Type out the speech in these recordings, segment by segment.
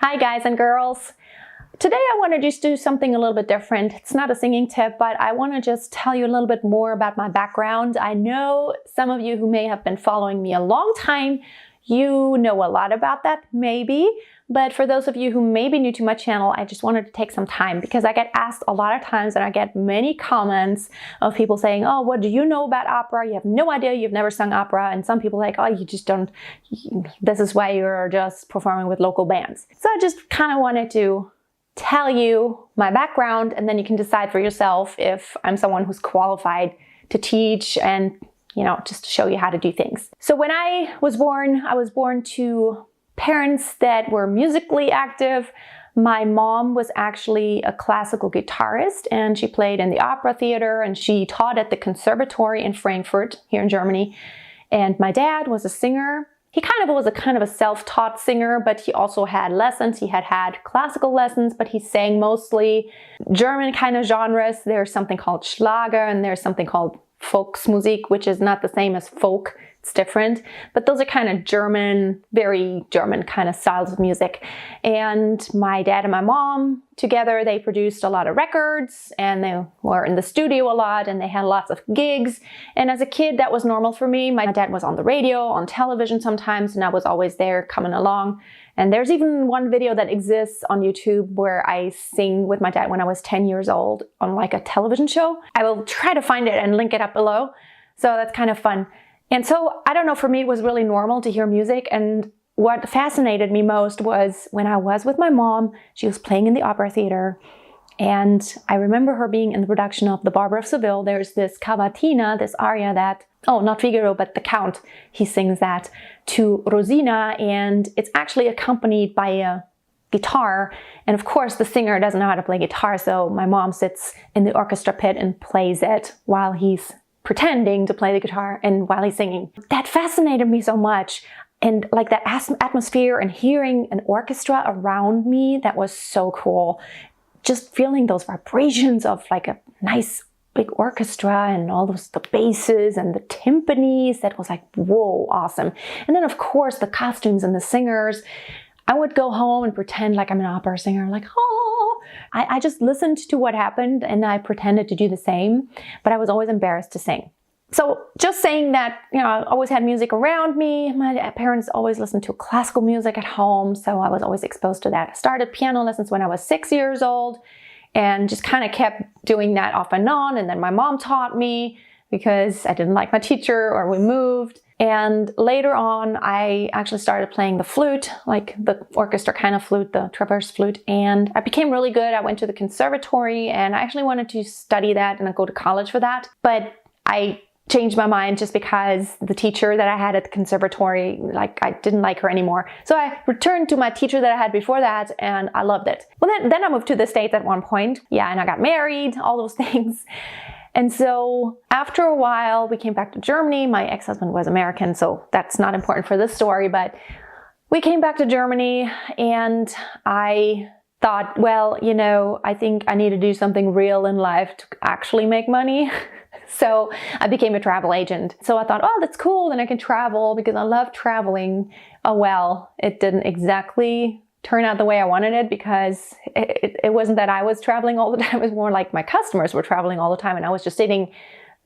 Hi guys and girls. Today I want to just do something a little bit different. It's not a singing tip, but I want to just tell you a little bit more about my background. I know some of you who may have been following me a long time, you know a lot about that, maybe. But for those of you who may be new to my channel, I just wanted to take some time because I get asked a lot of times and I get many comments of people saying, oh, what do you know about opera? You have no idea, you've never sung opera. And some people like, oh, you just don't, this is why you're just performing with local bands. So I just kind of wanted to tell you my background and then you can decide for yourself if I'm someone who's qualified to teach and, you know, just to show you how to do things. So when I was born to parents that were musically active. My mom was actually a classical guitarist and she played in the opera theater and she taught at the conservatory in Frankfurt here in Germany. And my dad was a singer. He was a self-taught singer, but he also had lessons. He had classical lessons, but he sang mostly German kind of genres. There's something called Schlager and there's something called Volksmusik, which is not the same as folk. It's different, but those are kind of German, very German kind of styles of music. And my dad and my mom together, they produced a lot of records and they were in the studio a lot and they had lots of gigs. And as a kid, that was normal for me. My dad was on the radio, on television sometimes, and I was always there coming along. And there's even one video that exists on YouTube where I sing with my dad when I was 10 years old on like a television show. I will try to find it and link it up below. So that's kind of fun. And so, I don't know, for me it was really normal to hear music, and what fascinated me most was when I was with my mom, she was playing in the opera theater, and I remember her being in the production of The Barber of Seville. There's this cavatina, this aria that, oh, not Figaro, but the Count, he sings that to Rosina, and it's actually accompanied by a guitar, and of course the singer doesn't know how to play guitar, so my mom sits in the orchestra pit and plays it while he's pretending to play the guitar and while he's singing. That fascinated me so much. And like that atmosphere and hearing an orchestra around me, that was so cool. Just feeling those vibrations of like a nice big orchestra and all those, the basses and the timpanis, that was like, whoa, awesome. And then of course the costumes and the singers. I would go home and pretend like I'm an opera singer, like, oh, I just listened to what happened and I pretended to do the same, but I was always embarrassed to sing. So just saying that, you know, I always had music around me. My parents always listened to classical music at home, so I was always exposed to that. I started piano lessons when I was 6 years old and just kind of kept doing that off and on. And then my mom taught me because I didn't like my teacher or we moved. And later on, I actually started playing the flute, like the orchestra kind of flute, the traverse flute, and I became really good. I went to the conservatory and I actually wanted to study that and go to college for that. But I changed my mind just because the teacher that I had at the conservatory, like I didn't like her anymore. So I returned to my teacher that I had before that and I loved it. Well, then I moved to the States at one point. Yeah, and I got married, all those things. And so after a while, we came back to Germany. My ex-husband was American, so that's not important for this story, but we came back to Germany and I thought, well, you know, I think I need to do something real in life to actually make money. So I became a travel agent. So I thought, oh, that's cool, then I can travel because I love traveling. Oh, well, it didn't exactly turn out the way I wanted it because it wasn't that I was traveling all the time. It was more like my customers were traveling all the time and I was just sitting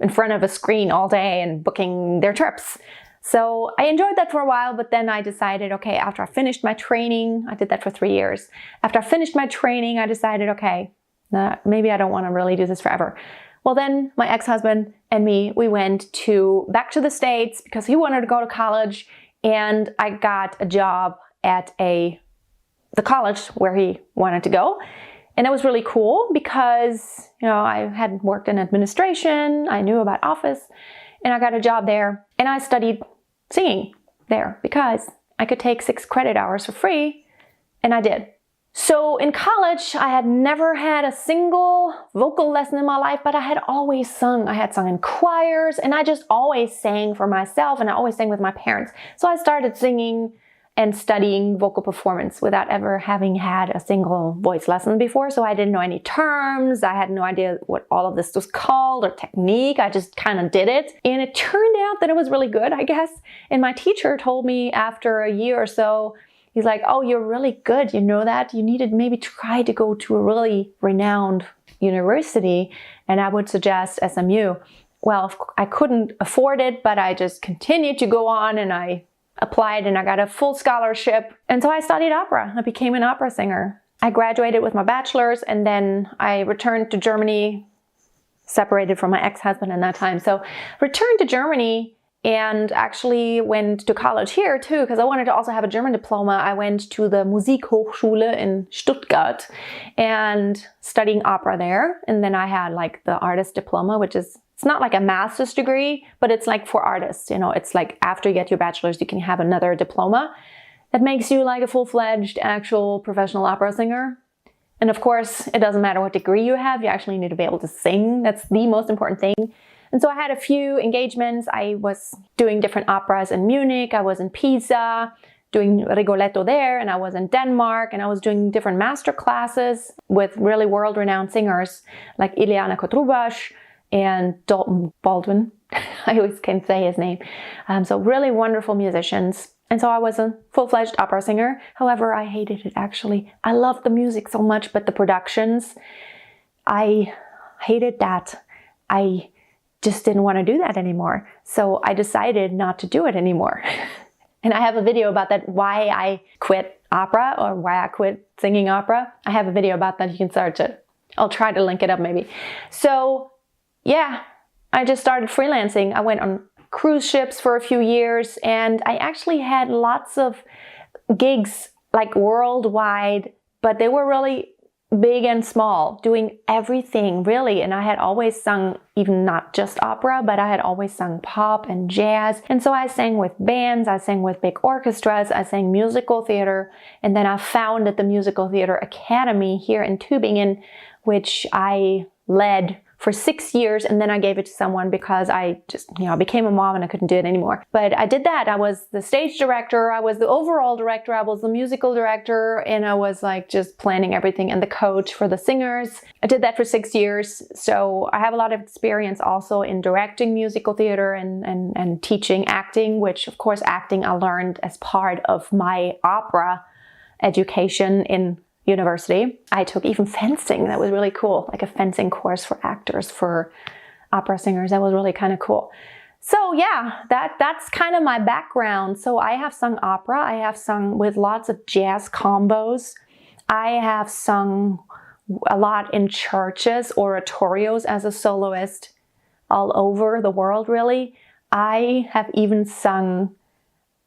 in front of a screen all day and booking their trips. So I enjoyed that for a while, but then I decided, okay, after I finished my training, I did that for 3 years. After I finished my training, I decided, okay, maybe I don't want to really do this forever. Well, then my ex-husband and me, we went back to the States because he wanted to go to college and I got a job at the college where he wanted to go. And it was really cool because, you know, I had worked in administration, I knew about office, and I got a job there. And I studied singing there because I could take 6 credit hours for free, and I did. So in college, I had never had a single vocal lesson in my life, but I had always sung. I had sung in choirs, and I just always sang for myself, and I always sang with my parents. So I started singing and studying vocal performance without ever having had a single voice lesson before. So I didn't know any terms. I had no idea what all of this was called or technique. I just kind of did it. And it turned out that it was really good, I guess. And my teacher told me after a year or so, He's like, oh, you're really good. You know that? You need to maybe try to go to a really renowned university. And I would suggest SMU. Well, I couldn't afford it, but I just continued to go on and I applied and I got a full scholarship. And so I studied opera. I became an opera singer. I graduated with my bachelor's and then I returned to Germany, separated from my ex-husband in that time. So returned to Germany and actually went to college here too, because I wanted to also have a German diploma. I went to the Musikhochschule in Stuttgart and studying opera there. And then I had like the artist diploma, which is, it's not like a master's degree, but it's like for artists. You know, it's like after you get your bachelor's, you can have another diploma that makes you like a full-fledged actual professional opera singer. And of course, it doesn't matter what degree you have, you actually need to be able to sing. That's the most important thing. And so I had a few engagements. I was doing different operas in Munich, I was in Pisa, doing Rigoletto there, and I was in Denmark, and I was doing different master classes with really world-renowned singers like Ileana Kotrubash and Dalton Baldwin. I always can't say his name. So really wonderful musicians. And so I was a full-fledged opera singer. However, I hated it actually. I loved the music so much, but the productions, I hated that. I just didn't want to do that anymore. So I decided not to do it anymore. And I have a video about that, why I quit opera or why I quit singing opera. I have a video about that, you can search it. I'll try to link it up maybe. So yeah, I just started freelancing. I went on cruise ships for a few years and I actually had lots of gigs like worldwide, but they were really big and small, doing everything really. And I had always sung, even not just opera, but I had always sung pop and jazz. And so I sang with bands, I sang with big orchestras, I sang musical theater. And then I founded the Musical Theater Academy here in Tübingen, which I led for 6 years, and then I gave it to someone because I just, became a mom and I couldn't do it anymore. But I did that. I was the stage director, I was the overall director, I was the musical director, and I was like just planning everything and the coach for the singers. I did that for 6 years. So I have a lot of experience also in directing musical theater and teaching acting, which of course acting I learned as part of my opera education in university. I took even fencing. That was really cool, like a fencing course for actors, for opera singers. That was really kind of cool. So yeah, that's kind of my background. So I have sung opera. I have sung with lots of jazz combos. I have sung a lot in churches, oratorios as a soloist all over the world, really. I have even sung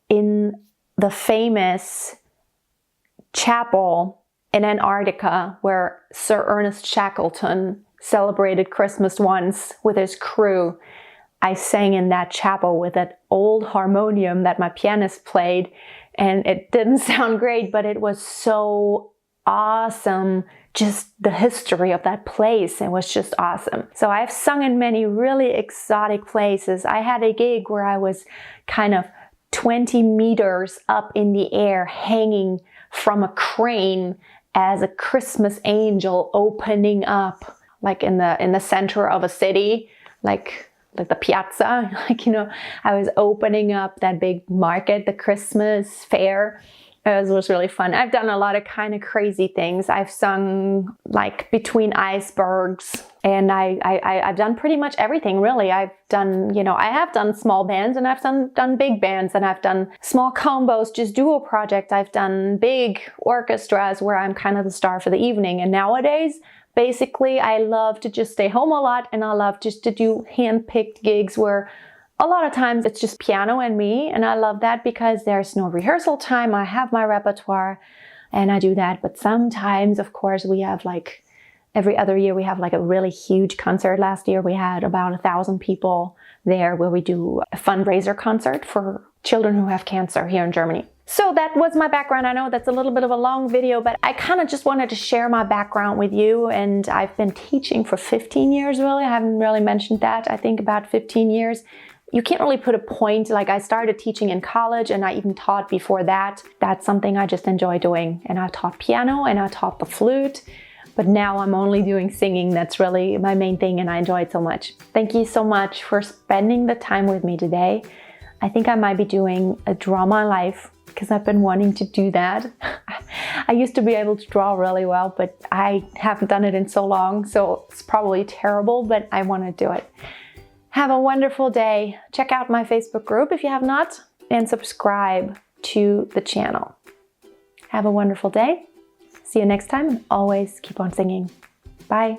in the famous chapel in Antarctica, where Sir Ernest Shackleton celebrated Christmas once with his crew. I sang in that chapel with that old harmonium that my pianist played, and it didn't sound great, but it was so awesome. Just the history of that place, it was just awesome. So I've sung in many really exotic places. I had a gig where I was kind of 20 meters up in the air, hanging from a crane as a Christmas angel opening up, like in the center of a city, like the piazza, I was opening up that big market, the Christmas fair. It was really fun. I've done a lot of kind of crazy things. I've sung like between icebergs, and I've done pretty much everything really. I've done, I have done small bands and I've done big bands, and I've done small combos, just duo projects. I've done big orchestras where I'm kind of the star for the evening. And nowadays, basically, I love to just stay home a lot, and I love just to do hand-picked gigs where a lot of times it's just piano and me, and I love that because there's no rehearsal time. I have my repertoire and I do that. But sometimes, of course, we have like every other year we have like a really huge concert. Last year we had about 1,000 people there where we do a fundraiser concert for children who have cancer here in Germany. So that was my background. I know that's a little bit of a long video, but I kind of just wanted to share my background with you. And I've been teaching for 15 years, really. I haven't really mentioned that. I think about 15 years. You can't really put a point, like I started teaching in college and I even taught before that. That's something I just enjoy doing. And I taught piano and I taught the flute, but now I'm only doing singing. That's really my main thing and I enjoy it so much. Thank you so much for spending the time with me today. I think I might be doing a drama life because I've been wanting to do that. I used to be able to draw really well, but I haven't done it in so long, so it's probably terrible, but I want to do it. Have a wonderful day. Check out my Facebook group if you have not, and subscribe to the channel. Have a wonderful day. See you next time, and always keep on singing. Bye.